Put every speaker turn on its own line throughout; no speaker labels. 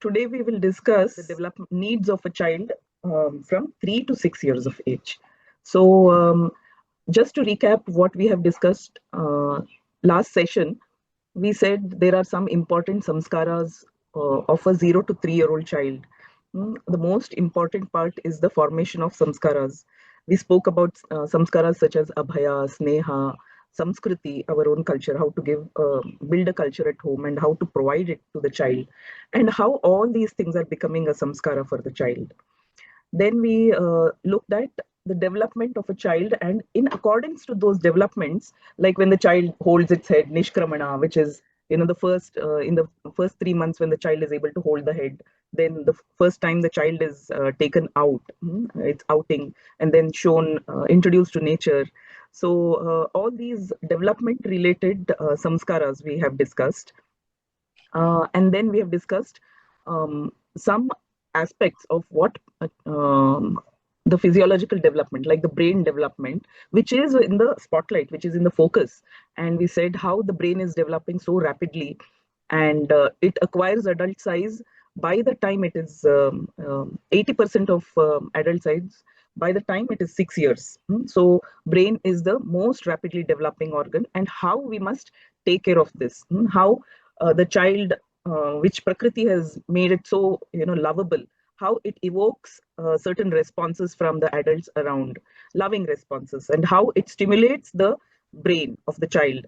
Today we will discuss the development needs of a child from 3 to 6 years of age. So, just to recap what we have discussed last session, we said there are some important samskaras of a 0 to 3-year-old child. The most important part is the formation of samskaras. We spoke about samskaras such as abhaya, sneha, samskriti, our own culture, how to build a culture at home and how to provide it to the child, and how all these things are becoming a samskara for the child. Then we looked at the development of a child, and in accordance to those developments, like when the child holds its head, nishkramana, which is the first in the first 3 months when the child is able to hold the head, then the first time the child is taken out, it's outing, and then shown introduced to nature. So all these development related samskaras we have discussed, and then we have discussed some aspects of what the physiological development, like the brain development, which is in the spotlight, which is in the focus. And we said how the brain is developing so rapidly, and it acquires adult size by the time it is 80% of adult size by the time it is 6 years. So brain is the most rapidly developing organ, and how we must take care of this, how the child, which Prakriti has made it so lovable, how it evokes certain responses from the adults around, loving responses, and how it stimulates the brain of the child.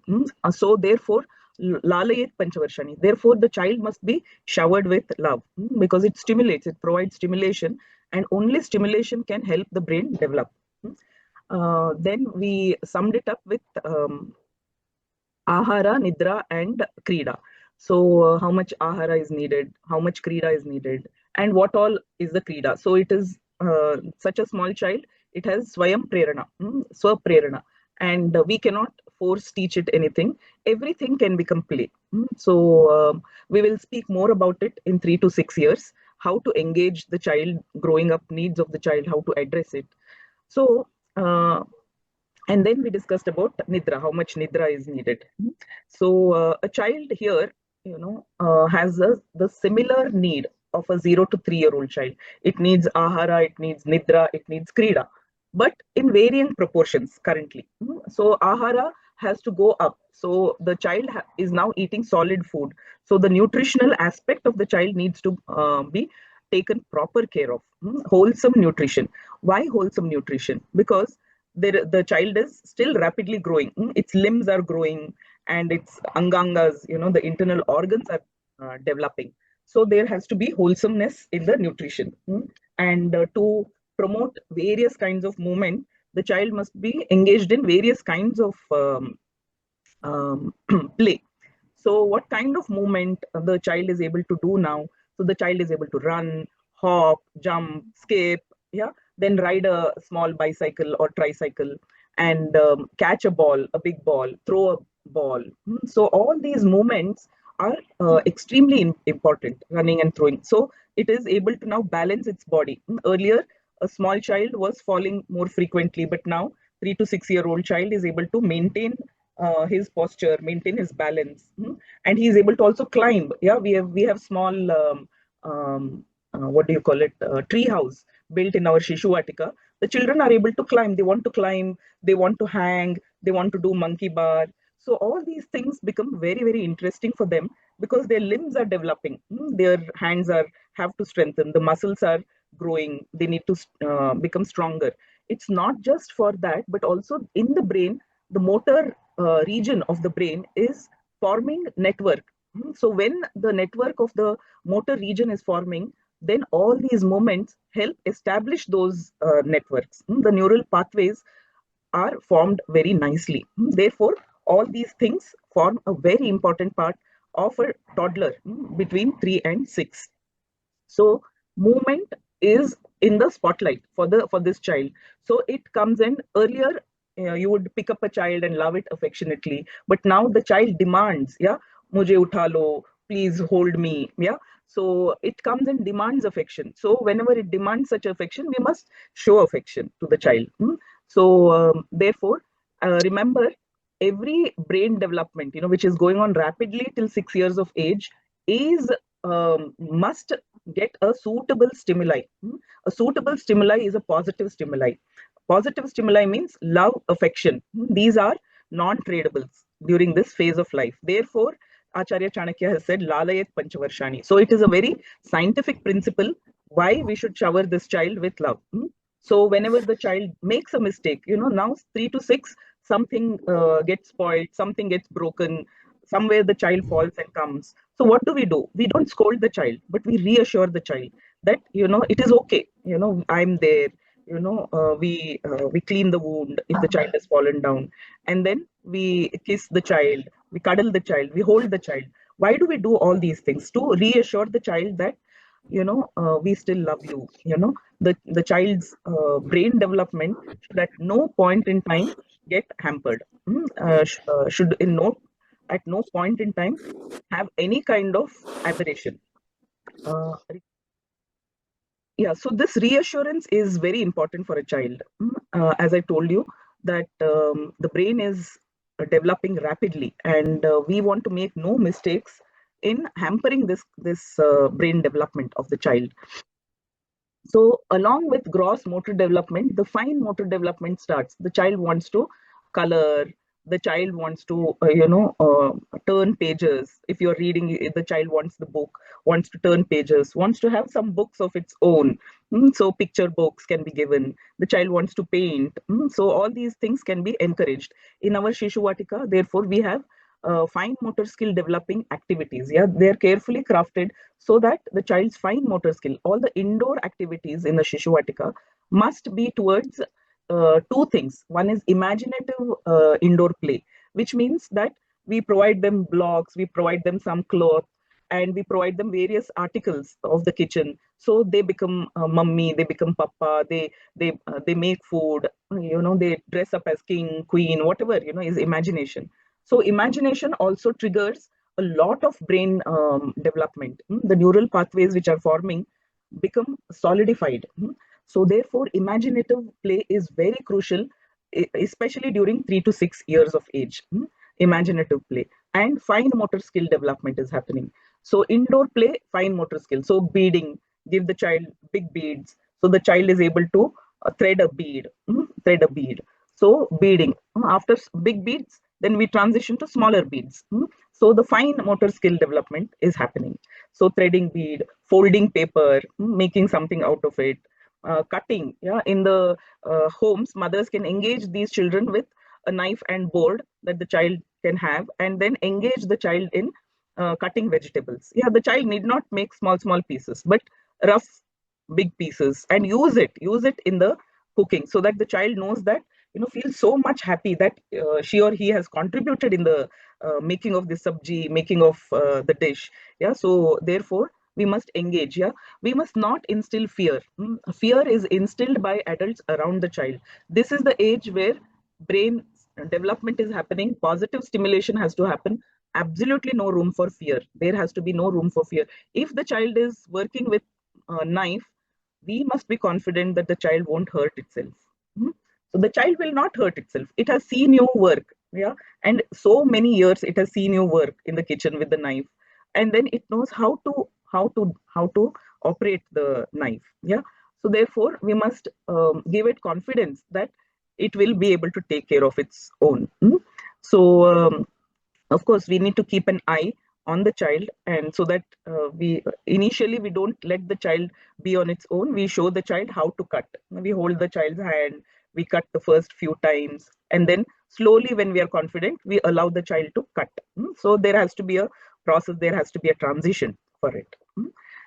So therefore, lalayet panchavarshani. Therefore, the child must be showered with love, because it stimulates, it provides stimulation, and only stimulation can help the brain develop. Then we summed it up with ahara, nidra, and krida. So how much ahara is needed, how much krida is needed, and what all is the krida. So it is such a small child, it has swayam prerana, swa prerana, and we cannot force teach it anything. Everything can become play. So we will speak more about it in 3 to 6 years, how to engage the child, growing up needs of the child, how to address it. So and then we discussed about nidra, how much nidra is needed. So a child here, has the similar need of a 0 to 3-year-old child. It needs ahara, it needs nidra, it needs krida, but in varying proportions currently. So ahara has to go up. So the child is now eating solid food. So the nutritional aspect of the child needs to be taken proper care of. Wholesome nutrition. Why wholesome nutrition? Because the child is still rapidly growing. Its limbs are growing, and its angangas, the internal organs are developing. So there has to be wholesomeness in the nutrition. And to promote various kinds of movement, the child must be engaged in various kinds of play. So what kind of movement the child is able to do now? So the child is able to run, hop, jump, skip, then ride a small bicycle or tricycle, and catch a ball, a big ball, throw a ball. So all these movements are extremely important, running and throwing. So it is able to now balance its body. Earlier, a small child was falling more frequently, but now 3 to 6-year-old child is able to maintain his posture, maintain his balance, and he is able to also climb. We have small what do you call it, tree house built in our Shishuvatika. The children are able to climb. They want to climb. They want to hang. They want to do monkey bar. So all these things become very, very interesting for them, because their limbs are developing. Their hands have to strengthen. The muscles are growing. They need to become stronger. It's not just for that, but also in the brain, the motor region of the brain is forming network. So when the network of the motor region is forming, then all these moments help establish those networks. The neural pathways are formed very nicely. Therefore, all these things form a very important part of a toddler between 3 and 6. So movement is in the spotlight for this child. So it comes in earlier. You would pick up a child and love it affectionately, but now the child demands, mujhe utha lo, please hold me, so it comes and demands affection. So whenever it demands such affection, we must show affection to the child. So therefore, remember, every brain development, which is going on rapidly till 6 years of age, is must get a suitable stimuli. A suitable stimuli is a positive stimuli. Positive stimuli means love, affection. These are non-tradables during this phase of life. Therefore, Acharya Chanakya has said, Lalayat Panchavarshani. So it is a very scientific principle why we should shower this child with love. So whenever the child makes a mistake, now 3 to 6, something gets spoiled, something gets broken, somewhere the child falls and comes. So what do? We don't scold the child, but we reassure the child that, it is okay. I'm there. We clean the wound if the child has fallen down, and then we kiss the child, we cuddle the child, we hold the child. Why do we do all these things? To reassure the child that, we still love you. The child's brain development should at no point in time get hampered. Should in no at no point in time have any kind of aberration. Uh, yeah, so this reassurance is very important for a child. As I told you, that the brain is developing rapidly, and we want to make no mistakes in hampering this brain development of the child. So along with gross motor development, the fine motor development starts. The child wants to color. The child wants to, turn pages. If you're reading, the child wants the book, wants to turn pages, wants to have some books of its own. So picture books can be given. The child wants to paint. So all these things can be encouraged. In our Shishuvatika, therefore, we have fine motor skill developing activities. Yeah, they're carefully crafted so that the child's fine motor skill, all the indoor activities in the Shishuvatika must be towards two things. One is imaginative indoor play, which means that we provide them blocks, we provide them some cloth, and we provide them various articles of the kitchen. So they become mummy, they become papa, they make food, they dress up as king, queen, whatever, is imagination. So imagination also triggers a lot of brain development. The neural pathways which are forming become solidified. So therefore, imaginative play is very crucial, especially during 3 to 6 years of age. Imaginative play and fine motor skill development is happening. So indoor play, fine motor skill. So beading, give the child big beads. So the child is able to thread a bead. Thread a bead. So beading. After big beads, then we transition to smaller beads. So the fine motor skill development is happening. So threading bead, folding paper, making something out of it, cutting. Yeah, in the homes, mothers can engage these children with a knife and board that the child can have, and then engage the child in cutting vegetables. Yeah, the child need not make small pieces, but rough, big pieces, and use it in the cooking, so that the child knows that, feels so much happy that she or he has contributed in the making of the sabji, making of the dish. Yeah, so therefore we must engage. Yeah, we must not instill fear. Fear is instilled by adults around the child. This is the age where brain development is happening. Positive stimulation has to happen. Absolutely no room for fear. There has to be no room for fear. If the child is working with a knife, we must be confident that the child won't hurt itself. So the child will not hurt itself. It has seen you work. Yeah, and so many years it has seen you work in the kitchen with the knife, and then it knows how to operate the knife. Yeah, so therefore we must give it confidence that it will be able to take care of its own. So of course we need to keep an eye on the child, and so that we initially we don't let the child be on its own. We show the child how to cut. We hold the child's hand, we cut the first few times, and then slowly, when we are confident, we allow the child to cut. So there has to be a process, there has to be a transition for it.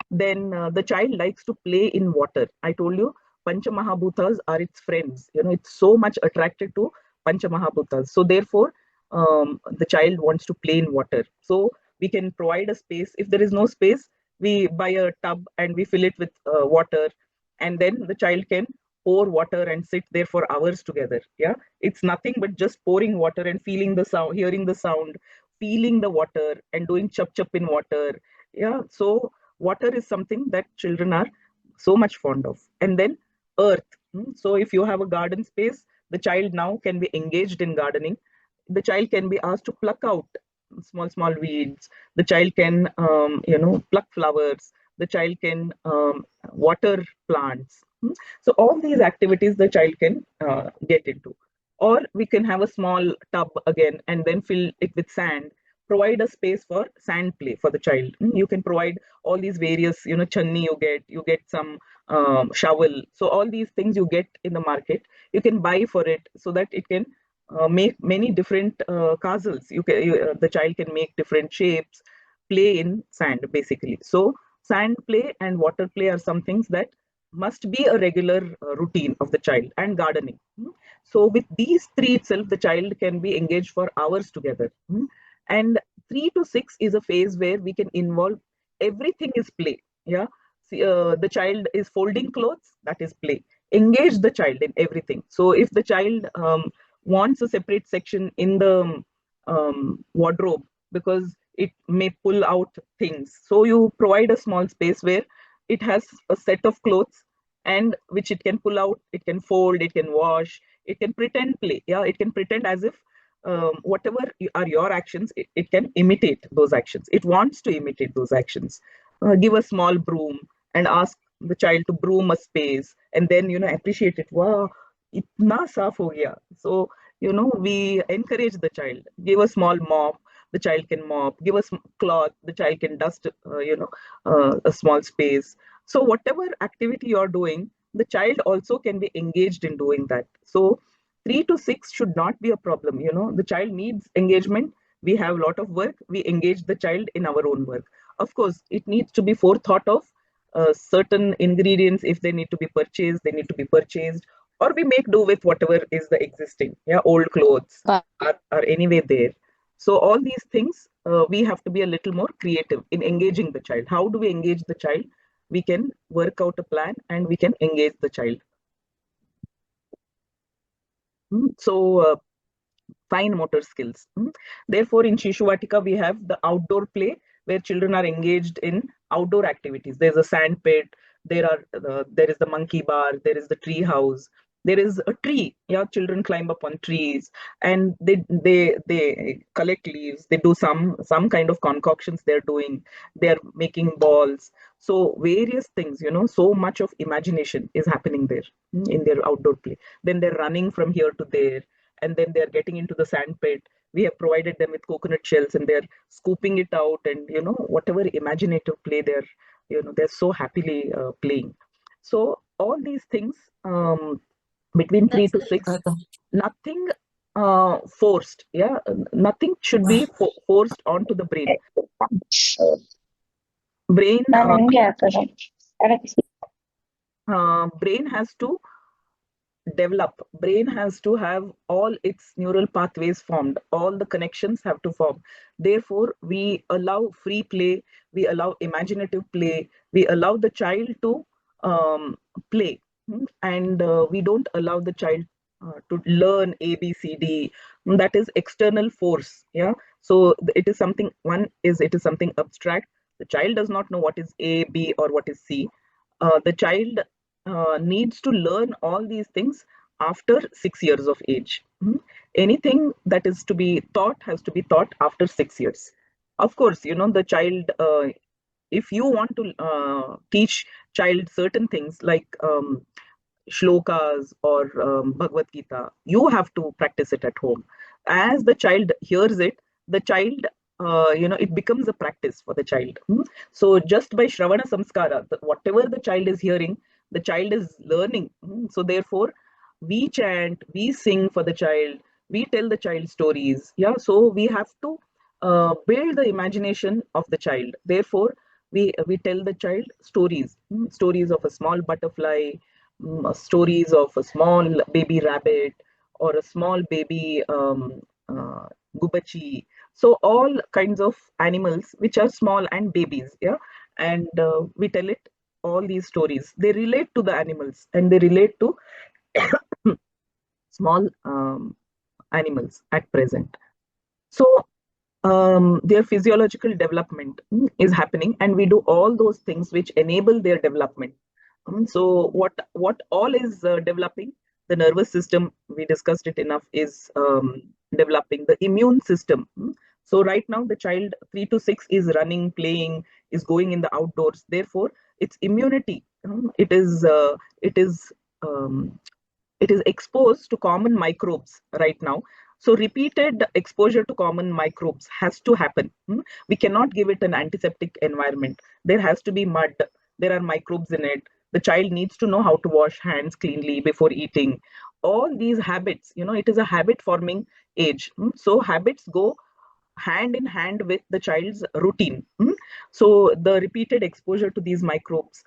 Then the child likes to play in water. I told you Pancha Mahabhutas are its friends. It's so much attracted to Pancha Mahabhutas. So therefore, the child wants to play in water. So we can provide a space. If there is no space, we buy a tub and we fill it with water, and then the child can pour water and sit there for hours together. Yeah, it's nothing but just pouring water and feeling the sound, hearing the sound, feeling the water, and doing chup chup in water. Yeah, so water is something that children are so much fond of. And then earth. So if you have a garden space, the child now can be engaged in gardening. The child can be asked to pluck out small weeds. The child can pluck flowers. The child can water plants. So all these activities the child can get into. Or we can have a small tub again and then fill it with sand. Provide a space for sand play for the child. You can provide all these various, channi you get some shovel. So all these things you get in the market, you can buy for it so that it can make many different castles. The child can make different shapes, play in sand basically. So sand play and water play are some things that must be a regular routine of the child, and gardening. So with these three itself, the child can be engaged for hours together. And 3 to 6 is a phase where we can involve everything is play. Yeah. See, the child is folding clothes, that is play. Engage the child in everything. So if the child wants a separate section in the wardrobe because it may pull out things, so you provide a small space where it has a set of clothes and which it can pull out, it can fold, it can wash, it can pretend play. Yeah, it can pretend as if whatever are your actions, it can imitate those actions. It wants to imitate those actions. Give a small broom and ask the child to broom a space, and then appreciate it. Wow, itna saaf ho gaya. So we encourage the child. Give a small mop, the child can mop. Give a cloth, the child can dust. A small space. So whatever activity you're doing, the child also can be engaged in doing that. So 3 to 6 should not be a problem. The child needs engagement. We have a lot of work. We engage the child in our own work. Of course, it needs to be forethought of. Certain ingredients, if they need to be purchased, they need to be purchased, or we make do with whatever is the existing. Yeah, old clothes are anyway there. So all these things, we have to be a little more creative in engaging the child. How do we engage the child? We can work out a plan and we can engage the child. So fine motor skills. Therefore, in Shishuvatika, we have the outdoor play where children are engaged in outdoor activities. There's a sand pit. There is the monkey bar. There is the tree house. There is a tree. Yeah, children climb up on trees and they collect leaves. They do some kind of concoctions. They're doing. They're making balls. So various things. So much of imagination is happening there in their outdoor play. Then they're running from here to there, and then they're getting into the sand pit. We have provided them with coconut shells and they're scooping it out, and whatever imaginative play they're so happily playing. So all these things, between 3 to 6, nothing forced. Yeah, nothing should be forced onto the brain. Brain has to develop. Brain has to have all its neural pathways formed. All the connections have to form. Therefore, we allow free play. We allow imaginative play. We allow the child to play, and we don't allow the child to learn ABCD. That is external force. Yeah. So it is something. It is something abstract. The child does not know what is A, B, or what is C. The child needs to learn all these things after 6 years of age. Anything that is to be taught has to be taught after 6 years. Of course, the child, if you want to teach child certain things like shlokas or Bhagavad Gita, you have to practice it at home. As the child hears it, the child, it becomes a practice for the child. So just by Shravana Samskara, whatever the child is hearing, the child is learning. So therefore, we chant, we sing for the child, we tell the child stories. Yeah, so we have to build the imagination of the child. Therefore, we tell the child stories, stories of a small butterfly, stories of a small baby rabbit or a small baby gubachi. So all kinds of animals which are small and babies. Yeah, and we tell it all these stories. They relate to the animals and they relate to small animals at present. So their physiological development is happening, and we do all those things which enable their development. So what all is developing? The nervous system, we discussed it enough, is developing. The immune system. So right now the child 3 to 6 is running, playing, is going in the outdoors. Therefore, its immunity, it is um, it is exposed to common microbes right now. So repeated exposure to common microbes has to happen. We cannot give it an antiseptic environment. There has to be mud. There are microbes in it. The child needs to know how to wash hands cleanly before eating. All these habits, it is a habit forming age. So habits go hand in hand with the child's routine. So the repeated exposure to these microbes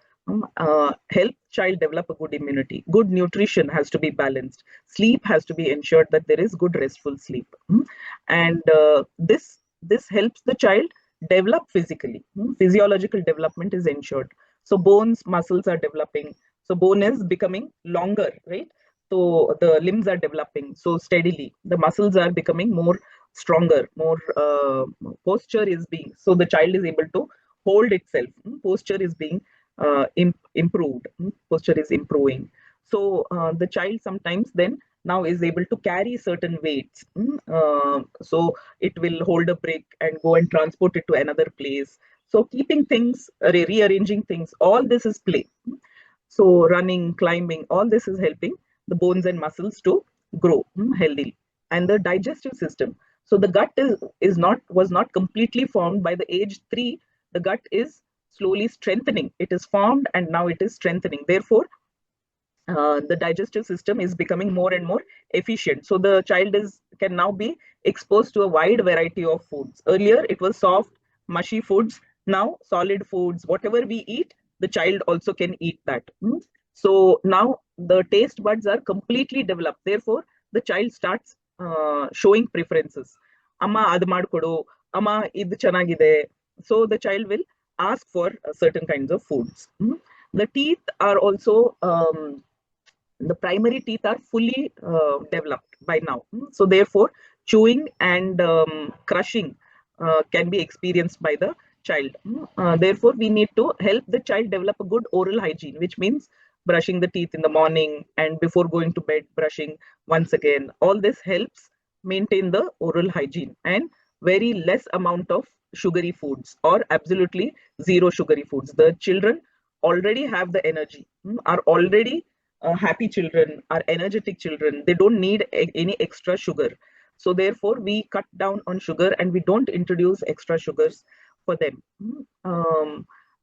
help child develop a good immunity. Good nutrition has to be balanced. Sleep has to be ensured that there is good restful sleep. And this helps the child develop physically. Physiological development is ensured. So bones, muscles are developing. So bone is becoming longer, right? So the limbs are developing so steadily. The muscles are becoming more stronger, more posture is being, so the child is able to hold itself. Posture is being improved. Posture is improving. So the child sometimes then now is able to carry certain weights. So it will hold a brick and go and transport it to another place. So keeping things, rearranging things, all this is play. So running, climbing, all this is helping the bones and muscles to grow healthily. And the digestive system. So the gut was not completely formed by the age 3. The gut is slowly strengthening. It is formed and now it is strengthening. Therefore, the digestive system is becoming more and more efficient. So the child can now be exposed to a wide variety of foods. Earlier, it was soft, mushy foods. Now, solid foods, whatever we eat, the child also can eat that. So now the taste buds are completely developed. Therefore, the child starts showing preferences. Amma adu madkodu, amma idu chanagide. So the child will ask for certain kinds of foods. The teeth are also the primary teeth are fully developed by now. So therefore, chewing and crushing can be experienced by the child. Therefore, we need to help the child develop a good oral hygiene, which means brushing the teeth in the morning and before going to bed, brushing once again. All this helps maintain the oral hygiene and very less amount of sugary foods or absolutely zero sugary foods. The children already have the energy, are already happy children, are energetic children. They don't need any extra sugar. So therefore, we cut down on sugar and we don't introduce extra sugars for them.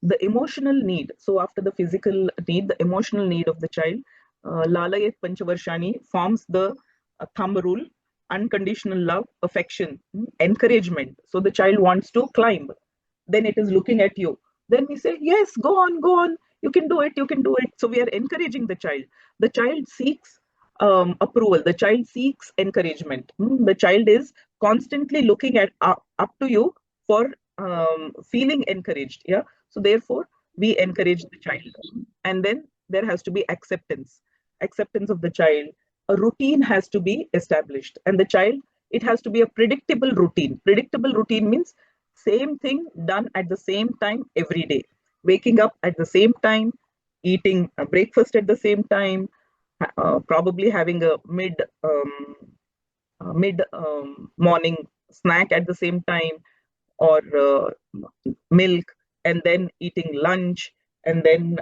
The emotional need. So after the physical need, the emotional need of the child, Lalayat Panchavarshani forms the thumb rule: unconditional love, affection, encouragement. So the child wants to climb. Then it is looking at you. Then we say, yes, go on, go on. You can do it, you can do it. So we are encouraging the child. The child seeks approval. The child seeks encouragement. The child is constantly looking at up to you for feeling encouraged. Yeah. So therefore, we encourage the child. And then there has to be acceptance. Acceptance of the child. A routine has to be established. And the child, it has to be a predictable routine. Predictable routine means same thing done at the same time every day. Waking up at the same time, eating a breakfast at the same time, probably having a mid morning snack at the same time, or milk, and then eating lunch, and then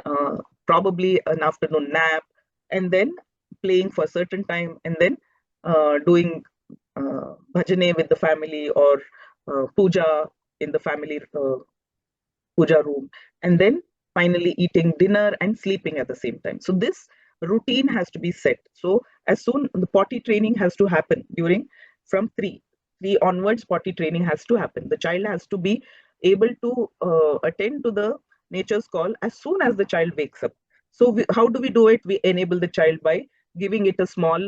probably an afternoon nap, and then playing for a certain time, and then doing bhajane with the family, or puja in the family puja room, and then finally eating dinner and sleeping at the same time. So this routine has to be set. So as soon the potty training has to happen during from 3 onwards, potty training has to happen. The child has to be able to attend to the nature's call as soon as the child wakes up. So how do we do it? We enable the child by giving it a small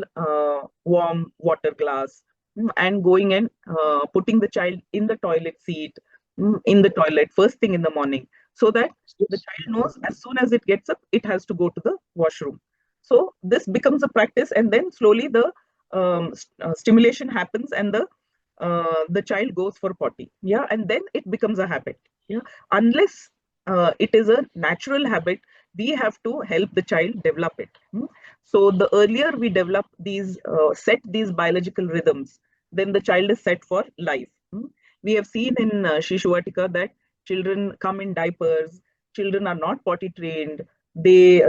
warm water glass, and going and putting the child in the toilet seat, in the toilet first thing in the morning, so that the child knows as soon as it gets up, it has to go to the washroom. So this becomes a practice, and then slowly the stimulation happens, and the child goes for potty. Yeah, and then it becomes a habit. Yeah, unless it is a natural habit, we have to help the child develop it. So the earlier we develop these, set these biological rhythms, then the child is set for life. We have seen in Shishuvatika that children come in diapers, children are not potty trained. They,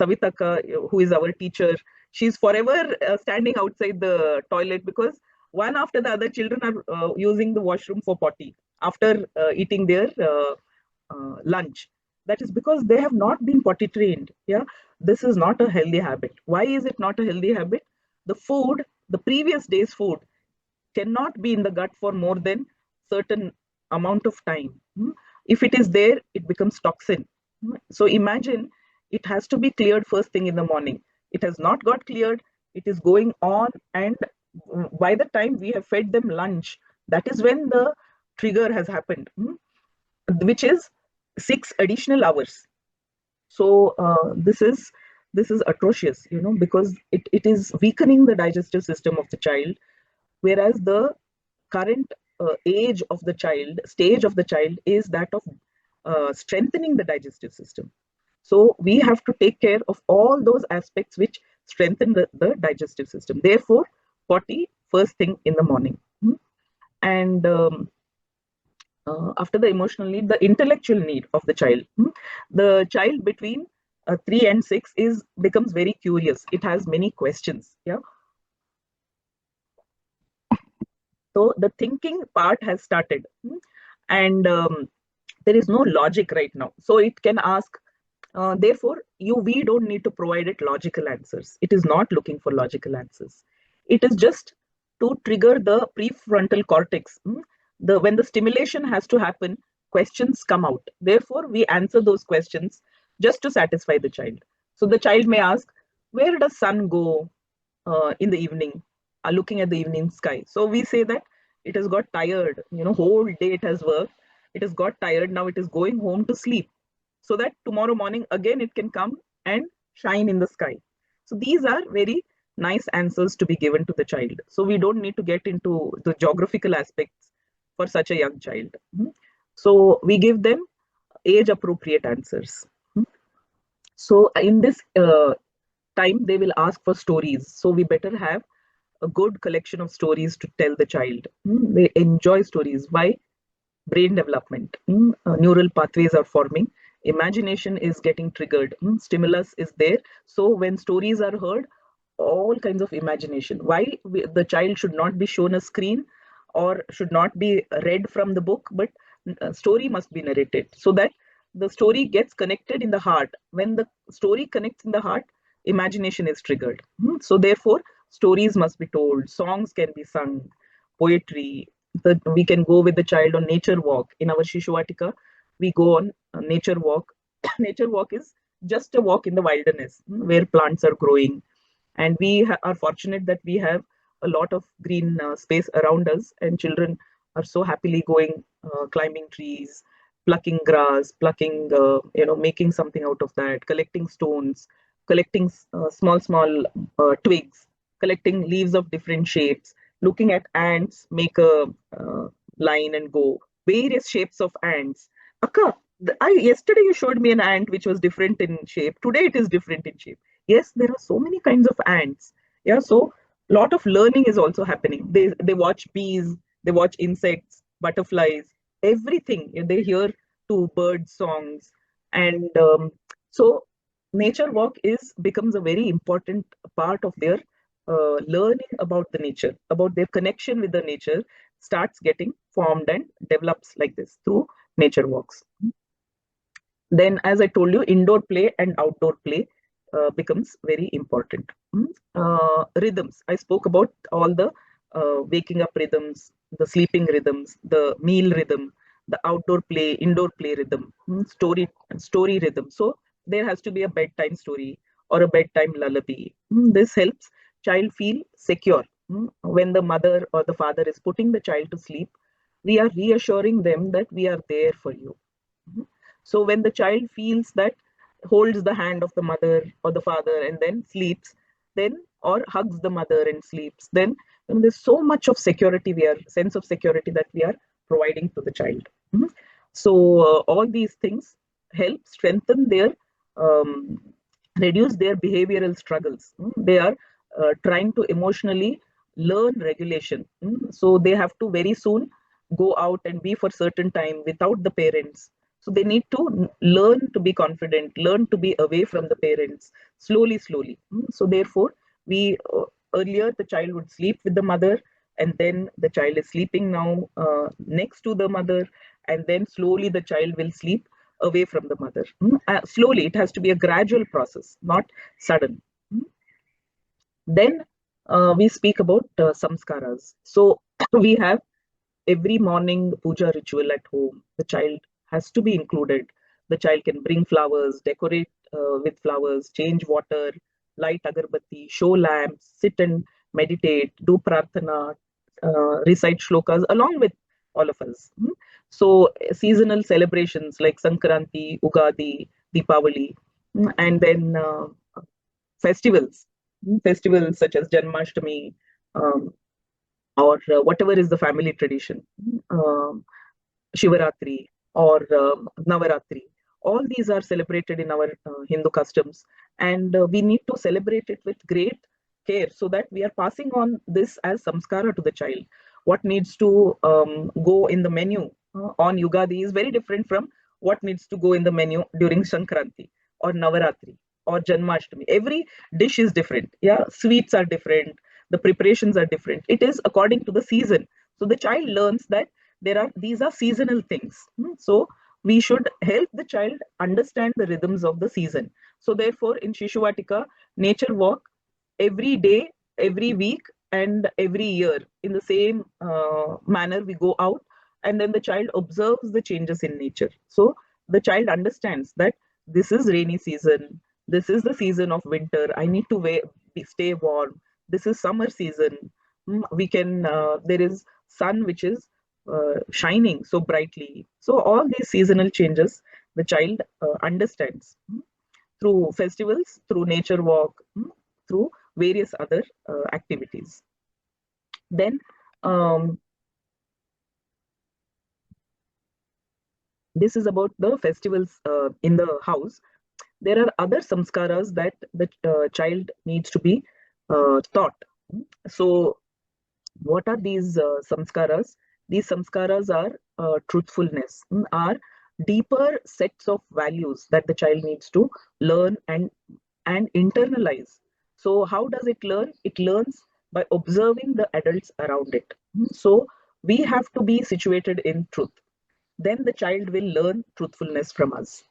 Savitaka, who is our teacher, she's forever standing outside the toilet because one after the other children are using the washroom for potty after eating their lunch. That is because they have not been potty trained. Yeah, this is not a healthy habit. Why is it not a healthy habit? The food, the previous day's food, cannot be in the gut for more than certain amount of time. If it is there, it becomes toxin. So imagine it has to be cleared first thing in the morning. It has not got cleared. It is going on, and by the time we have fed them lunch, that is when the trigger has happened, which is 6 additional hours. So this is atrocious, because it is weakening the digestive system of the child, whereas the current stage of the child is that of strengthening the digestive system. So we have to take care of all those aspects which strengthen the digestive system. Therefore, potty first thing in the morning. And after the emotional need, the intellectual need of the child. The child between 3 and 6 becomes very curious. It has many questions. Yeah. So the thinking part has started, and there is no logic right now. So it can ask. Therefore, we don't need to provide it logical answers. It is not looking for logical answers. It is just to trigger the prefrontal cortex. When the stimulation has to happen, questions come out. Therefore, we answer those questions just to satisfy the child. So the child may ask, where does sun go in the evening? Looking at the evening sky. So we say that it has got tired. Whole day it has worked. It has got tired. Now it is going home to sleep, so that tomorrow morning again it can come and shine in the sky. So these are very nice answers to be given to the child. So we don't need to get into the geographical aspects for such a young child. So we give them age appropriate answers. So in this time they will ask for stories. So we better have a good collection of stories to tell the child. They enjoy stories. Why? Brain development. Neural pathways are forming. Imagination is getting triggered. Stimulus is there. So when stories are heard, all kinds of imagination. Why? The child should not be shown a screen or should not be read from the book, but a story must be narrated so that the story gets connected in the heart. When the story connects in the heart, imagination is triggered. So therefore, stories must be told, songs can be sung, poetry. We can go with the child on nature walk. In our Shishuvatika, we go on a nature walk. Nature walk is just a walk in the wilderness where plants are growing. And we are fortunate that we have a lot of green space around us, and children are so happily going, climbing trees, plucking grass, making something out of that, collecting stones, collecting small twigs, collecting leaves of different shapes, looking at ants make a line and go, various shapes of ants. Akka, yesterday you showed me an ant which was different in shape. Today it is different in shape. Yes, there are so many kinds of ants. Yeah, so a lot of learning is also happening. They watch bees, they watch insects, butterflies, everything. They hear to bird songs, and so nature walk becomes a very important part of their learning about the nature, about their connection with the nature, starts getting formed and develops like this through nature walks. Then, as I told you, indoor play and outdoor play becomes very important. Rhythms. I spoke about all the waking up rhythms, the sleeping rhythms, the meal rhythm, the outdoor play, indoor play rhythm, story rhythm. So there has to be a bedtime story or a bedtime lullaby. This helps child feel secure. When the mother or the father is putting the child to sleep, we are reassuring them that we are there for you. So when the child feels that, holds the hand of the mother or the father and then sleeps, then or hugs the mother and sleeps, then there's so much of security, sense of security that we are providing to the child. So all these things help strengthen their reduce their behavioral struggles. They are trying to emotionally learn regulation. So they have to very soon go out and be for certain time without the parents. So they need to learn to be confident, learn to be away from the parents slowly, slowly. So therefore, we earlier the child would sleep with the mother, and then the child is sleeping now next to the mother, and then slowly the child will sleep away from the mother. Slowly, it has to be a gradual process, not sudden. Then we speak about samskaras. So we have every morning puja ritual at home. The child has to be included. The child can bring flowers, decorate with flowers, change water, light agarbatti, show lamps, sit and meditate, do prarthana, recite shlokas along with all of us. So seasonal celebrations like Sankranti, Ugadi, Deepavali, and then festivals, festivals such as Janmashtami, or whatever is the family tradition, um, Shivaratri or Navaratri. All these are celebrated in our Hindu customs, and we need to celebrate it with great care so that we are passing on this as samskara to the child. What needs to go in the menu on Yugadi is very different from what needs to go in the menu during Sankranti or Navaratri or Janmashtami. Every dish is different. Yeah, sweets are different. The preparations are different. It is according to the season. So the child learns that these are seasonal things. So we should help the child understand the rhythms of the season. So therefore, in Shishuvatika, nature walk every day, every week, and every year in the same manner we go out, and then the child observes the changes in nature. So the child understands that this is rainy season, this is the season of winter, I need to stay warm, this is summer season. We can there is sun which is shining so brightly. So all these seasonal changes the child understands through festivals, through nature walk, through various other activities. Then this is about the festivals in the house. There are other samskaras that the child needs to be taught. So what are these samskaras? These samskaras are truthfulness, are deeper sets of values that the child needs to learn and internalize. So how does it learn? It learns by observing the adults around it. So we have to be situated in truth. Then the child will learn truthfulness from us.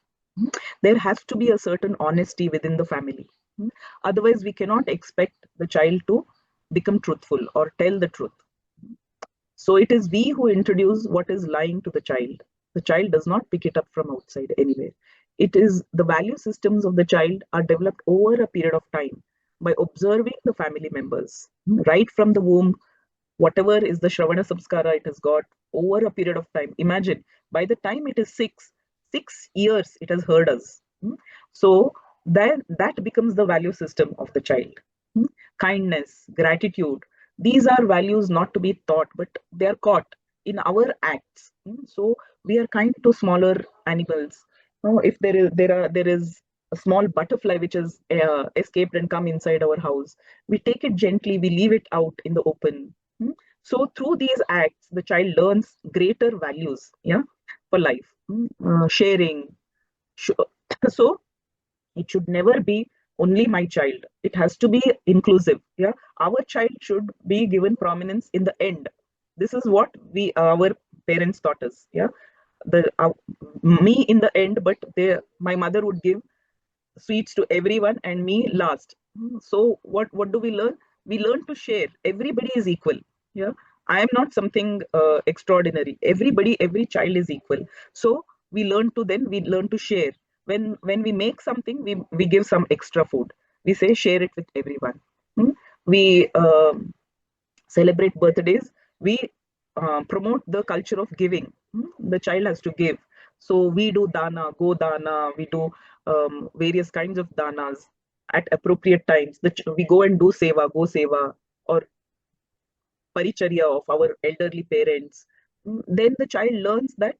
There has to be a certain honesty within the family. Otherwise, we cannot expect the child to become truthful or tell the truth. So it is we who introduce what is lying to the child. The child does not pick it up from outside anywhere. It is the value systems of the child are developed over a period of time by observing the family members. Right from the womb, whatever is the Shravana Samskara it has got over a period of time. Imagine, by the time it is 6 years, it has heard us. So that becomes the value system of the child. Kindness, gratitude, these are values not to be taught, but they are caught in our acts. So we are kind to smaller animals. If there is a small butterfly which has escaped and come inside our house, we take it gently, we leave it out in the open. So through these acts, the child learns greater values, yeah, for life. Sharing. So it should never be only my child. It has to be inclusive. Yeah, our child should be given prominence in the end. This is what our parents taught us. Yeah, the me in the end, but my mother would give sweets to everyone and me last. So what do we learn? We learn to share. Everybody is equal. Yeah, I am not something extraordinary. Every child is equal. So we learn to share. When we make something, we give some extra food. We say share it with everyone. We celebrate birthdays. We promote the culture of giving. The child has to give. So we do dana, go dana. We do various kinds of danas at appropriate times. We go and do seva, go seva, or paricharya of our elderly parents. Then the child learns that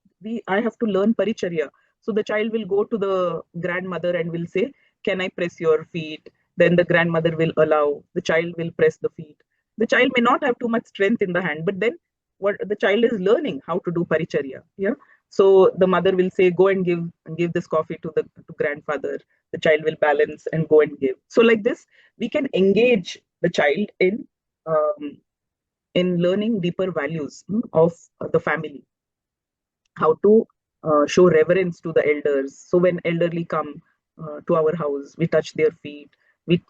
I have to learn paricharya. So the child will go to the grandmother and will say, "Can I press your feet?" Then the grandmother will allow. The child will press the feet. The child may not have too much strength in the hand, but then what the child is learning how to do paricharya. Yeah. So the mother will say, go and give this coffee to the to grandfather. The child will balance and go and give. So like this, we can engage the child um, in learning deeper values of the family, how to show reverence to the elders. So when elderly come to our house, we touch their feet. We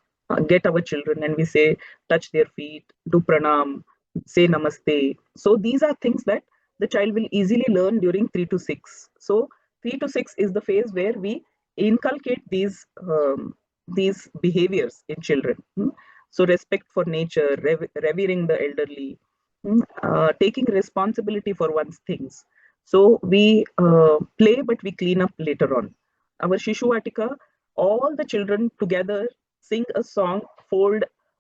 get our children and we say, touch their feet, do pranam, say namaste. So these are things that the child will easily learn during 3 to 6. So 3 to 6 is the phase where we inculcate these behaviors in children. So respect for nature, revering the elderly, taking responsibility for one's things. So we play, but we clean up later on. Our Shishuvatika, all the children together sing a song,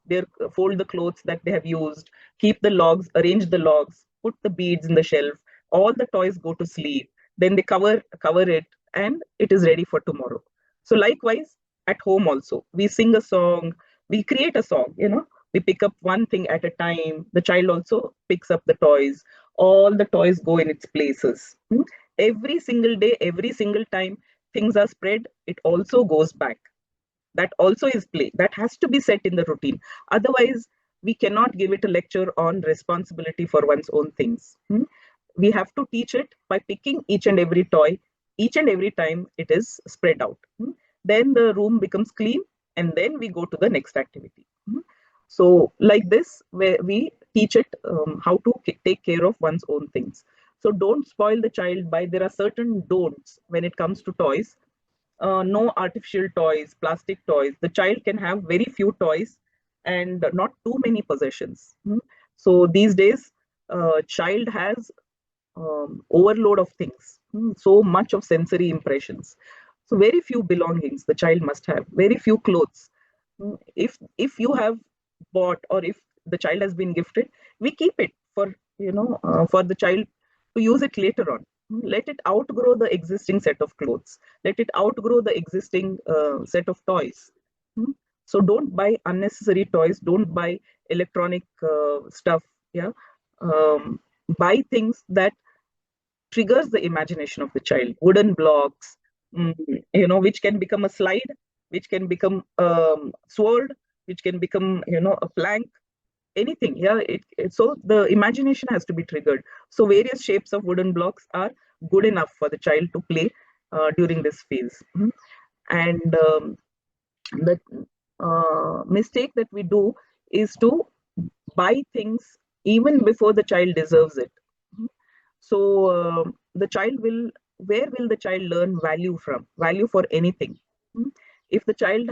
their fold the clothes that they have used, keep the logs, arrange the logs, put the beads in the shelf. All the toys go to sleep. Then they cover it, and it is ready for tomorrow. So likewise, at home also, we sing a song, we create a song. We pick up one thing at a time. The child also picks up the toys. All the toys go in its places. Every single day, every single time things are spread, it also goes back. That also is play. That has to be set in the routine. Otherwise, we cannot give it a lecture on responsibility for one's own things. We have to teach it by picking each and every toy, each and every time it is spread out. Then the room becomes clean, and then we go to the next activity. So like this, where we teach it how to take care of one's own things. So don't spoil the child by, there are certain don'ts when it comes to toys. No artificial toys, plastic toys. The child can have very few toys and not too many possessions. So these days, child has overload of things, so much of sensory impressions. So very few belongings the child must have, very few clothes. If you have bought, or if the child has been gifted, we keep it for the child to use it later on. Let it outgrow the existing set of clothes, let it outgrow the existing set of toys. So don't buy unnecessary toys, don't buy electronic stuff. Yeah. Buy things that triggers the imagination of the child. Wooden blocks, which can become a slide, which can become sword, which can become a plank, anything. Yeah. So the imagination has to be triggered. So various shapes of wooden blocks are good enough for the child to play during this phase. And the mistake that we do is to buy things even before the child deserves it. So the child will, where will the child learn value from? Value for anything. If the child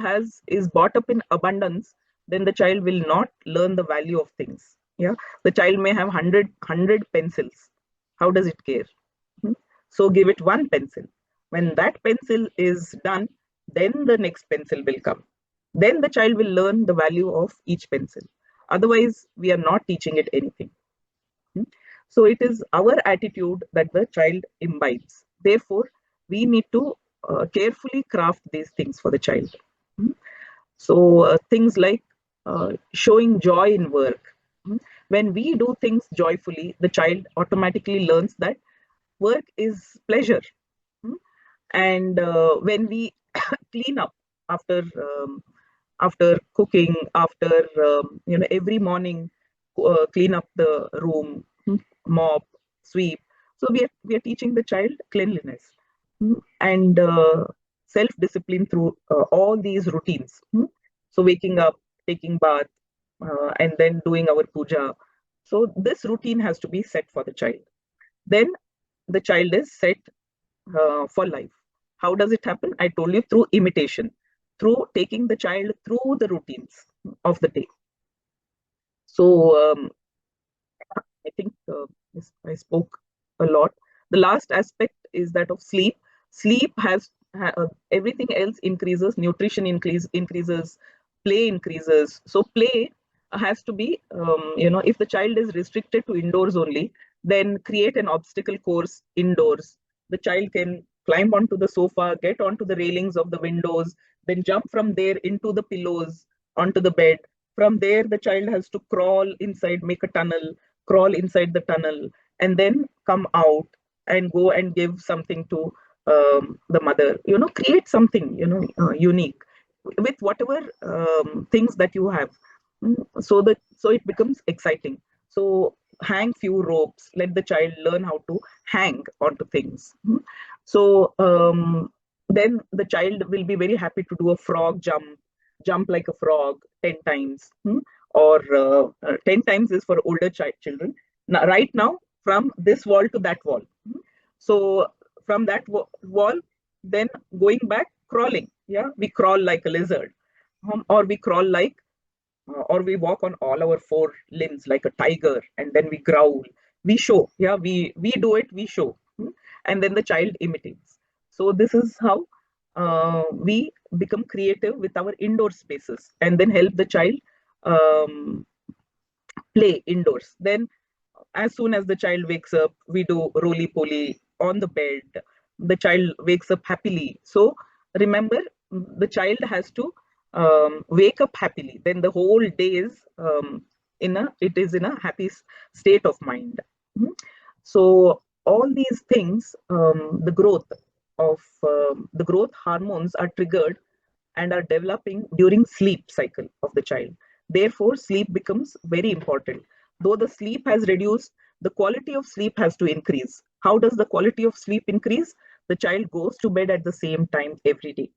is brought up in abundance, then the child will not learn the value of things. Yeah, the child may have 100 pencils. How does it care? So give it one pencil. When that pencil is done, then the next pencil will come. Then the child will learn the value of each pencil. Otherwise, we are not teaching it anything. So it is our attitude that the child imbibes. Therefore, we need to carefully craft these things for the child. So things like showing joy in work. When we do things joyfully, the child automatically learns that work is pleasure. And when we clean up after after cooking, after every morning, clean up the room, mop, sweep. So we are teaching the child cleanliness and self-discipline through all these routines. So waking up, taking bath, and then doing our puja. So this routine has to be set for the child. Then the child is set for life. How does it happen? I told you, through imitation, through taking the child through the routines of the day. So I think I spoke a lot. The last aspect is that of sleep. Sleep has everything else increases, nutrition increases, play increases. So play has to be, if the child is restricted to indoors only, then create an obstacle course indoors. The child can climb onto the sofa, get onto the railings of the windows, then jump from there into the pillows, onto the bed. From there, the child has to crawl inside, make a tunnel, crawl inside the tunnel, and then come out and go and give something to the mother. Create something unique with whatever things that you have. So it becomes exciting. So hang few ropes, let the child learn how to hang onto things. So then the child will be very happy to do a frog jump like a frog 10 times. Or 10 times is for older children. Now, right now, from this wall to that wall. So from that wall, then going back, crawling. Yeah, we crawl like a lizard. Or we crawl like, or we walk on all our four limbs like a tiger, and then we growl. We show. Yeah, we do it, we show. And then the child imitates. So this is how we become creative with our indoor spaces, and then help the child um, play indoors. Then as soon as the child wakes up, we do roly poly on the bed. The child wakes up happily. So remember, the child has to wake up happily. Then the whole day is it is in a happy state of mind. So all these things, the growth hormones are triggered and are developing during sleep cycle of the child. Therefore, sleep becomes very important. Though the sleep has reduced, the quality of sleep has to increase. How does the quality of sleep increase? The child goes to bed at the same time every day,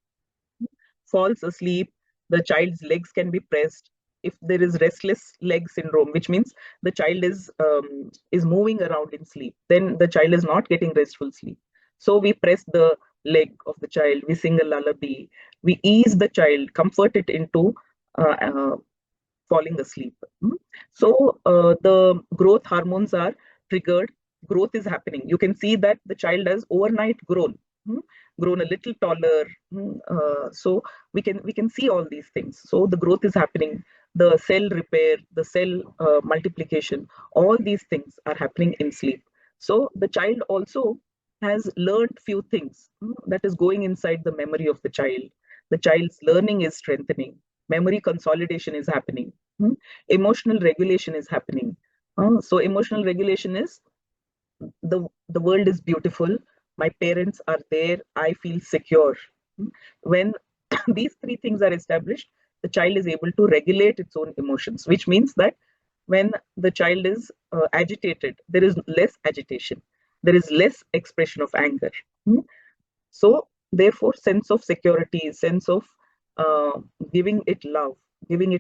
falls asleep, the child's legs can be pressed. If there is restless leg syndrome, which means the child is moving around in sleep, then the child is not getting restful sleep. So we press the leg of the child, we sing a lullaby, we ease the child, comfort it into uh, uh, falling asleep. So the growth hormones are triggered, growth is happening. You can see that the child has overnight grown a little taller. So we can see all these things. So the growth is happening, the cell repair, the cell multiplication, all these things are happening in sleep. So the child also has learned few things that is going inside the memory of the child. The child's learning is strengthening, memory consolidation is happening. Emotional regulation is happening. So emotional regulation is the world is beautiful, my parents are there, I feel secure. When these three things are established, the child is able to regulate its own emotions, which means that when the child is agitated, there is less agitation, there is less expression of anger. So therefore, sense of security, sense of uh, giving it love,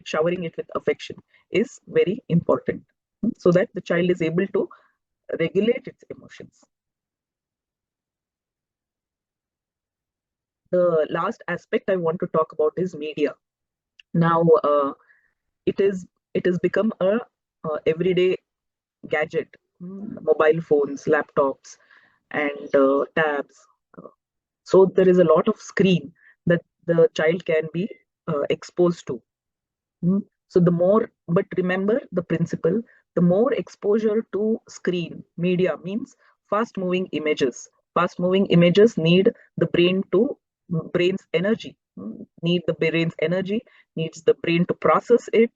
showering it with affection is very important, so that the child is able to regulate its emotions. The last aspect I want to talk about is media. Now, it is it has become a everyday gadget, mobile phones, laptops, and tabs. So there is a lot of screen that the child can be exposed to. So the more, but remember the principle, the more exposure to screen media means fast moving images. Fast moving images need the brain's energy, need the brain's energy, needs the brain to process it,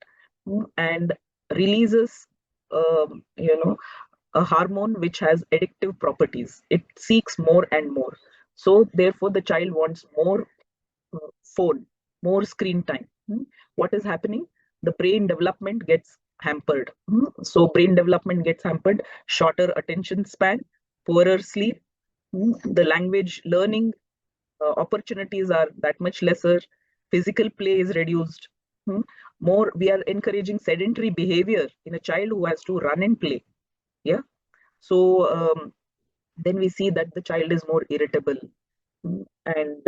and releases, a hormone which has addictive properties. It seeks more and more. So therefore the child wants more phone, more screen time. What is happening? The brain development gets hampered. So brain development gets hampered, shorter attention span, poorer sleep, the language learning opportunities are that much lesser, physical play is reduced. More, we are encouraging sedentary behavior in a child who has to run and play. Yeah. So then we see that the child is more irritable, and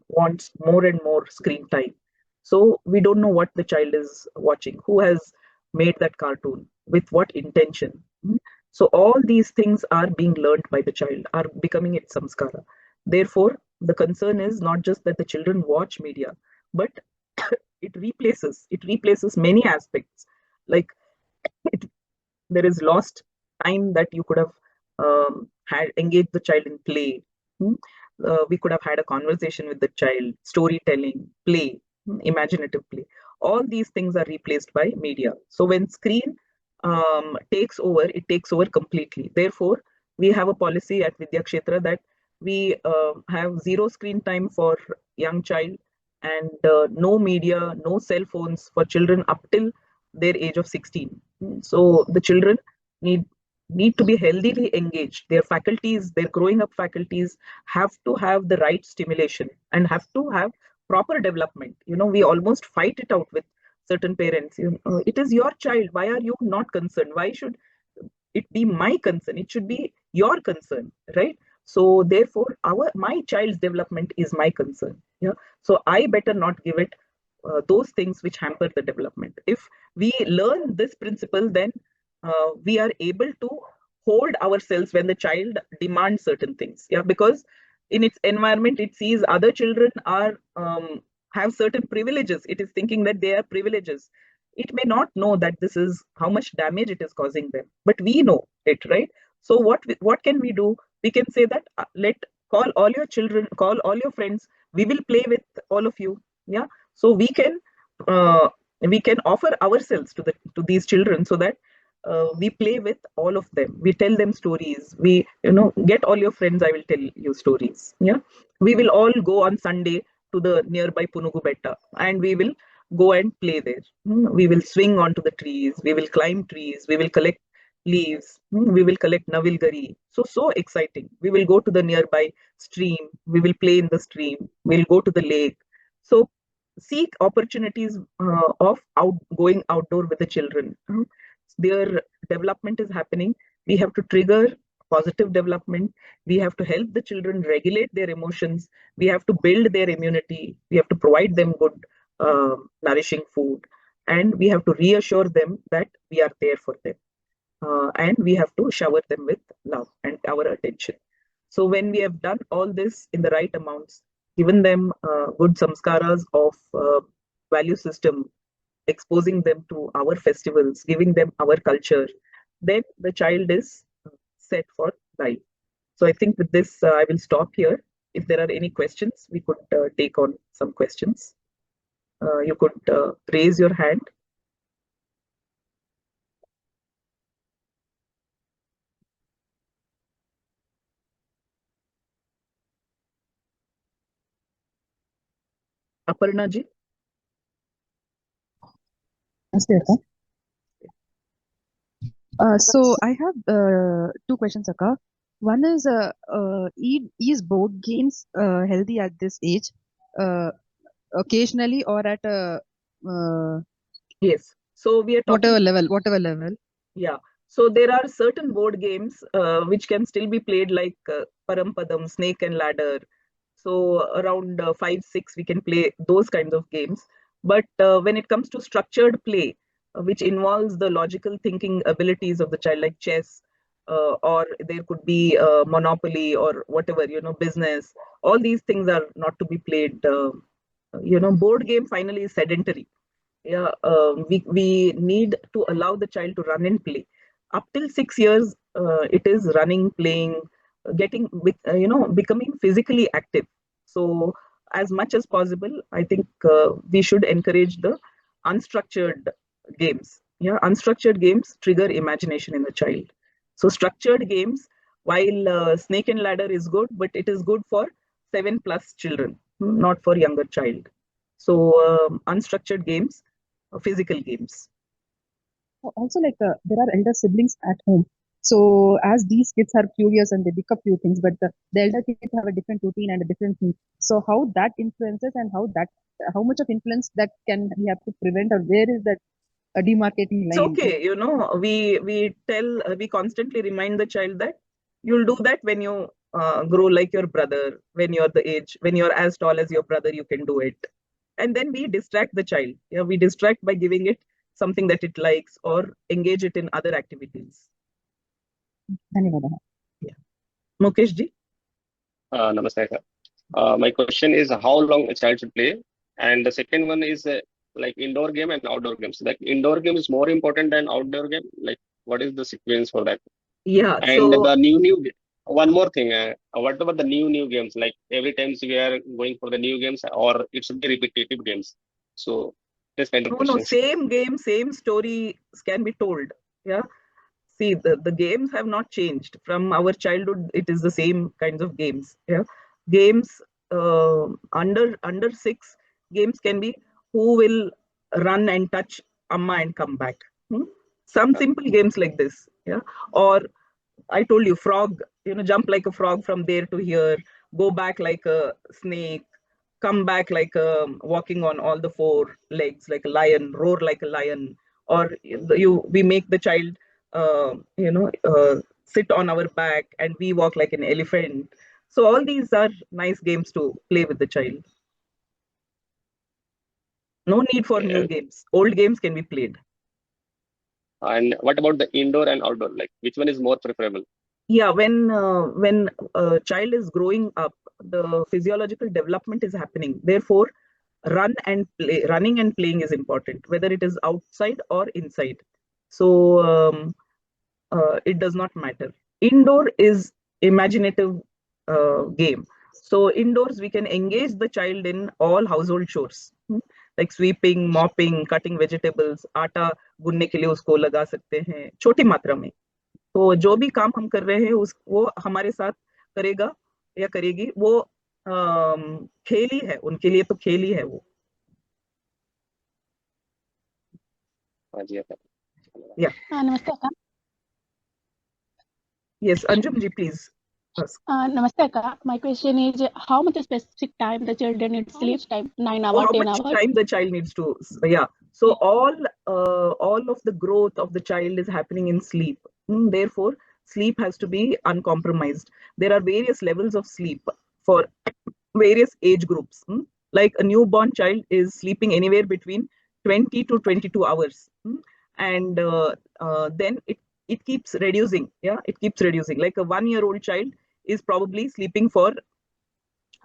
wants more and more screen time. So we don't know what the child is watching, who has made that cartoon, with what intention. So all these things are being learned by the child, are becoming its samskara. Therefore, the concern is not just that the children watch media, but it replaces many aspects. Like, it, there is lost time that you could have had engaged the child in play. We could have had a conversation with the child, storytelling, play, imaginative play. All these things are replaced by media. So when screen takes over, it takes over completely. Therefore, we have a policy at Vidyakshetra that we have zero screen time for young child, and no media, no cell phones for children up till their age of 16. So the children need need to be healthily engaged. Their faculties, their growing up faculties have to have the right stimulation and have to have proper development. We almost fight it out with certain parents. It is your child. Why are you not concerned? Why should it be my concern? It should be your concern, right? So therefore, my child's development is my concern. Yeah. So I better not give it those things which hamper the development. If we learn this principle, then we are able to hold ourselves when the child demands certain things. Yeah, because in its environment, it sees other children are have certain privileges. It is thinking that they are privileges. It may not know that this is how much damage it is causing them, but we know it, right? So what can we do? We can say that let call all your children, call all your friends. We will play with all of you. Yeah, so uh, we can offer ourselves to these children so that we play with all of them. We tell them stories. We, get all your friends. I will tell you stories. Yeah, we will all go on Sunday to the nearby Punugu Betta, and we will go and play there. We will swing onto the trees. We will climb trees. We will collect leaves. We will collect navilgari. So exciting. We will go to the nearby stream. We will play in the stream. We'll go to the lake. So seek opportunities of going outdoor with the children. Their development is happening. We have to trigger positive development. We have to help the children regulate their emotions. We have to build their immunity. We have to provide them good, nourishing food. And we have to reassure them that we are there for them. And we have to shower them with love and our attention. So when we have done all this in the right amounts, given them good samskaras of value system, exposing them to our festivals, giving them our culture, then the child is set for life. So I think with this, I will stop here. If there are any questions, we could take on some questions. You could raise your hand. Aparna ji.
So I have two questions, Akka. One is, is board games healthy at this age, occasionally or at a
Yes. So we are talking
whatever level.
Yeah. So there are certain board games which can still be played, like Parampadam, Snake and Ladder. So around 5, 6, we can play those kinds of games. But when it comes to structured play, which involves the logical thinking abilities of the child, like chess, or there could be Monopoly or whatever, business. All these things are not to be played. Board game finally is sedentary. Yeah, we need to allow the child to run and play. Up till 6 years, it is running, playing, getting with becoming physically active. So as much as possible, I think we should encourage the unstructured games. Yeah, unstructured games trigger imagination in the child. So structured games, while snake and ladder is good, but it is good for 7+ children, not for younger child. So unstructured games, physical games.
Also, like there are elder siblings at home. So as these kids are curious and they pick up few things, but the elder kids have a different routine and a different thing. So how that influences and how much of influence that can we have to prevent, or where is that demarcating
It's
line?
okay, we constantly remind the child that you'll do that when you grow like your brother, when you're the age, when you're as tall as your brother, you can do it. And then we distract the child. Yeah, we distract by giving it something that it likes or engage it in other activities. Yeah. Mukesh ji.
Namaste, sir. My question is how long a child should play, and the second one is like indoor game and outdoor games. Like indoor game is more important than outdoor game. Like what is the sequence for that?
Yeah.
And
So
the new one more thing. What about the new games? Like every times we are going for the new games, or it should be repetitive games. So this kind of
no,
questions.
same game, same story can be told. Yeah. See, the games have not changed from our childhood. It is the same kinds of games. Yeah. Games under 6 games can be who will run and touch Amma and come back. Some simple games like this. Yeah. Or I told you, frog, jump like a frog from there to here, go back like a snake, come back like walking on all the 4 legs like a lion, roar like a lion, or we make the child, sit on our back and we walk like an elephant. So all these are nice games to play with the child. No need for new games. Old games can be played.
And what about the indoor and outdoor? Like, which one is more preferable?
Yeah, when a child is growing up, the physiological development is happening. Therefore, running and playing is important, whether it is outside or inside. So it does not matter. Indoor is imaginative game. So indoors we can engage the child in all household chores, like sweeping, mopping, cutting vegetables, आटा गूंदने के लिए उसको लगा सकते हैं छोटी मात्रा में. तो जो भी काम हम कर रहे हैं वो हमारे साथ करेगा या करेगी. वो खेल ही है, उनके लिए तो खेल ही है वो. Yeah.
Namaste, Akka.
Yes, Anjum ji, please ask.
Namaste, Akka. My question is, how much specific time the children needs sleep time? 9 hours,
How
10
much
hours?
time the child needs to, yeah. So all of the growth of the child is happening in sleep. Therefore, sleep has to be uncompromised. There are various levels of sleep for various age groups. Like a newborn child is sleeping anywhere between 20 to 22 hours. And then it keeps reducing. Yeah, it keeps reducing. Like a 1-year-old child is probably sleeping for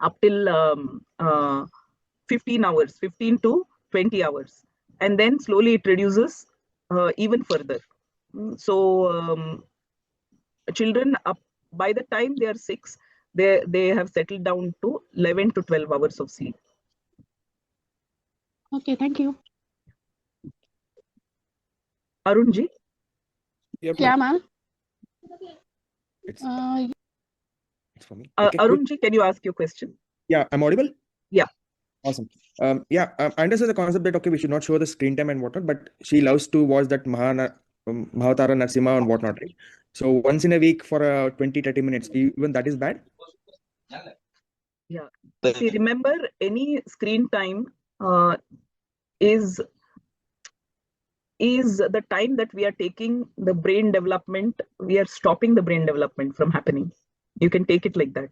up till 15 hours, 15 to 20 hours. And then slowly it reduces even further. So children, by the time they are 6, they have settled down to 11 to 12 hours of sleep.
Okay, thank you.
Arun ji?
Yep.
Yeah, ma'am.
It's for me.
Arun ji, can you ask your question?
Yeah, I'm audible?
Yeah.
Awesome. I understand the concept that, okay, we should not show the screen time and whatnot, but she loves to watch that Mahatara Narsimha and whatnot, right? So once in a week for 20-30 minutes, even that is bad?
Yeah. See, remember, any screen time is the time that we are taking the brain development, we are stopping the brain development from happening. You can take it like that.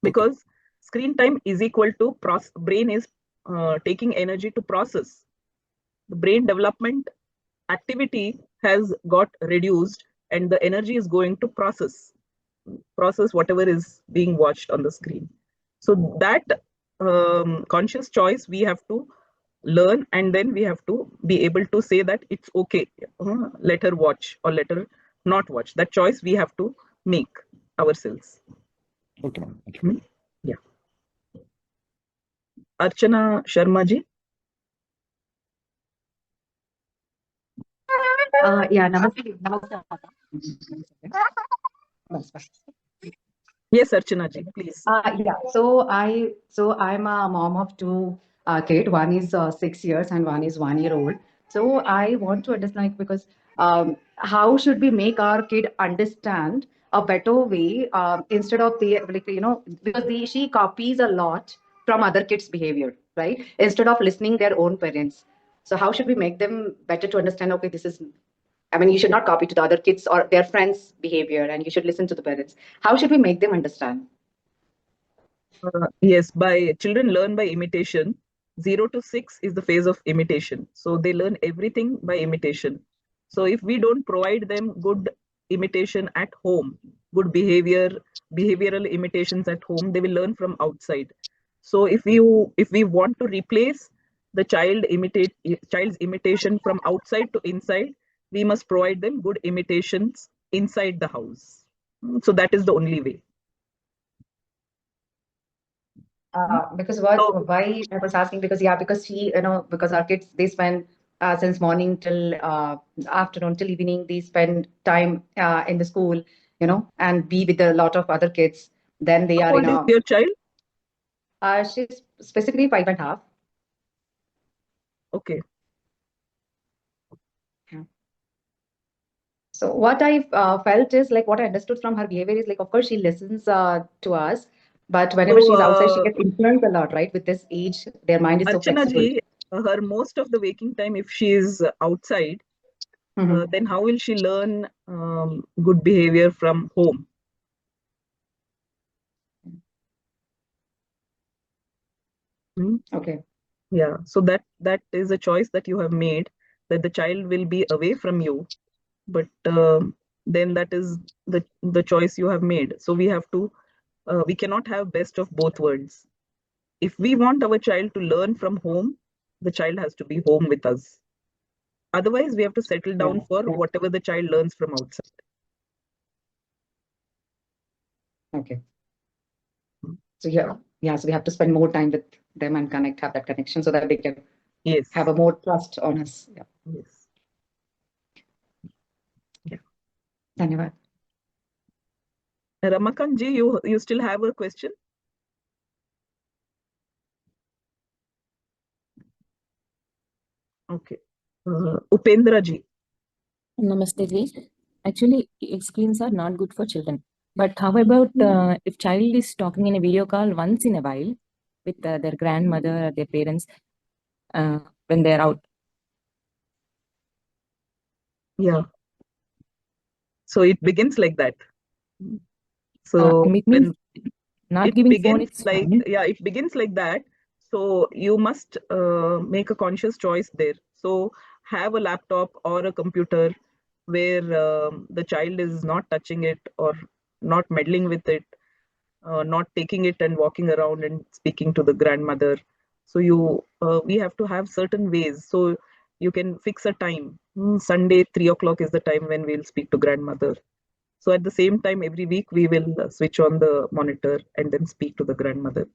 Because screen time is equal to brain is taking energy to process. The brain development activity has got reduced and the energy is going to process whatever is being watched on the screen. So that conscious choice we have to learn, and then we have to be able to say that it's okay, let her watch or let her not watch. That choice we have to make ourselves.
Okay, ma'am. Thank you.
Yeah. Archana Sharma ji.
Yeah, Namaste.
Yes, Archana ji, please.
Yeah. So I'm a mom of 2 kids. One is 6 years and one is 1-year-old. So I want to understand, because how should we make our kid understand a better way, instead of because she copies a lot from other kids' behavior, right? Instead of listening their own parents. So how should we make them better to understand? Okay, you should not copy to the other kids or their friends' behavior, and you should listen to the parents. How should we make them understand?
Yes, children learn by imitation. 0 to 6 is the phase of imitation. So they learn everything by imitation. So if we don't provide them good imitation at home, good behavioral imitations at home, they will learn from outside. So if we want to replace the child's imitation from outside to inside, we must provide them good imitations inside the house. So that is the only way.
Because why I was asking, because because our kids, they spend since morning till afternoon till evening. They spend time in the school, and be with a lot of other kids. Then they
How
are in
old is
a.
your child?
She's specifically 5.5.
Okay.
So what I felt is like what I understood from her behavior is like, of course, she listens to us, but whenever she's outside, she
So,
gets influenced a lot, right? With this age, their mind is so
Archana
flexible.
ji, her most of the waking time, if she is outside,
Mhm.
then how will she learn good behavior from home? Hmm?
Okay.
Yeah, so that is a choice that you have made, that the child will be away from you, but then that is the choice you have made. So we cannot have best of both worlds. If we want our child to learn from home, the child has to be home with us. Otherwise, we have to settle down
Yeah.
for whatever the child learns from outside.
Okay. So yeah. So we have to spend more time with them and have that connection, so that they can
Yes.
have a more trust on us. Yeah.
Yes. Yeah.
Dhanyavad.
Ramakant ji, you still have a question? Okay. Upendra ji.
Namaste ji. Actually, screens are not good for children. But how about if child is talking in a video call once in a while with their grandmother or their parents when they're out?
Yeah. So it begins like that. So
It means not
it
giving phone,
begins
it's
like,
fine.
yeah, it begins like that. So you must make a conscious choice there. So have a laptop or a computer where the child is not touching it or not meddling with it, not taking it and walking around and speaking to the grandmother. So we have to have certain ways. So you can fix a time. Sunday 3 o'clock is the time when we'll speak to grandmother. So at the same time, every week we will switch on the monitor and then speak to the grandmother.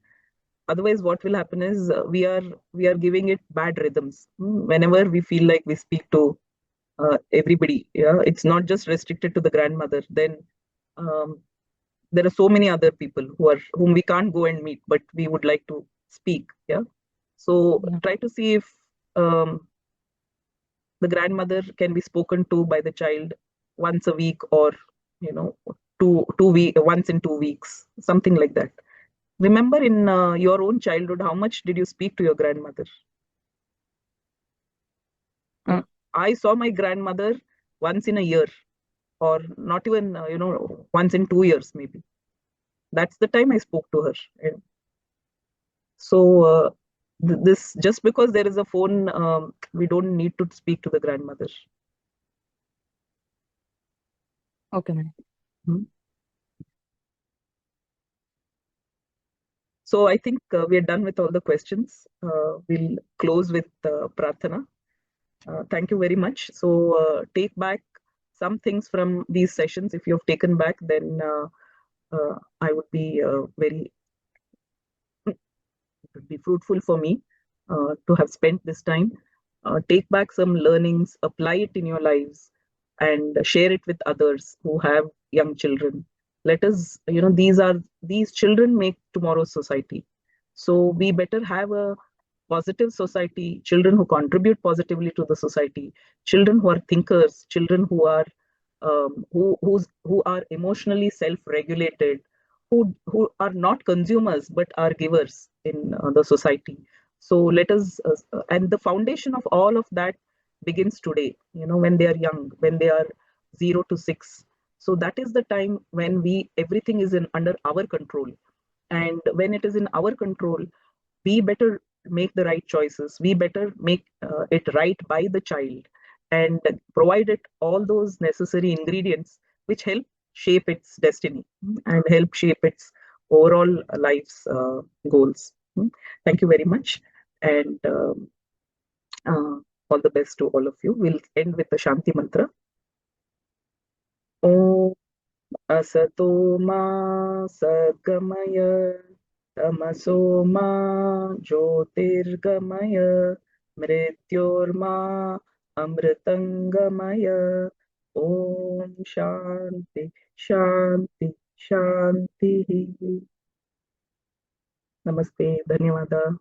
Otherwise, what will happen is we are giving it bad rhythms. Whenever we feel like we speak to everybody, yeah, it's not just restricted to the grandmother. Then um, there are so many other people whom we can't go and meet, but we would like to speak. Yeah. So try to see if um, the grandmother can be spoken to by the child once a week, or you know once in 2 weeks, something like that. Remember in your own childhood, how much did you speak to your grandmother? I saw my grandmother once in a year, or not even once in 2 years maybe. That's the time I spoke to her. And so this, just because there is a phone, we don't need to speak to the grandmother.
Okay, madam.
Hmm. So I think we are done with all the questions. We'll close with Prarthana. Thank you very much. So take back some things from these sessions. If you have taken back, then I would be it would be fruitful for me to have spent this time. Take back some learnings, apply it in your lives, and share it with others who have young children. Let us, these children make tomorrow's society. So we better have a positive society, children who contribute positively to the society, children who are thinkers, children who are who are emotionally self-regulated, who are not consumers but are givers in the society. So let us, and the foundation of all of that begins today. When they are young, when they are 0 to 6. So that is the time when everything is under our control, and when it is in our control, we better make the right choices. We better make it right by the child and provide it all those necessary ingredients which help shape its destiny and help shape its overall life's goals. Thank you very much, and all the best to all of you. We'll end with the Shanti Mantra. Om Asato Ma Sagamaya Tamaso Ma Jyotirgamaya मृत्योर्मा अमृतंगमय। Om Shanti शांति शांति। नमस्ते, धन्यवाद।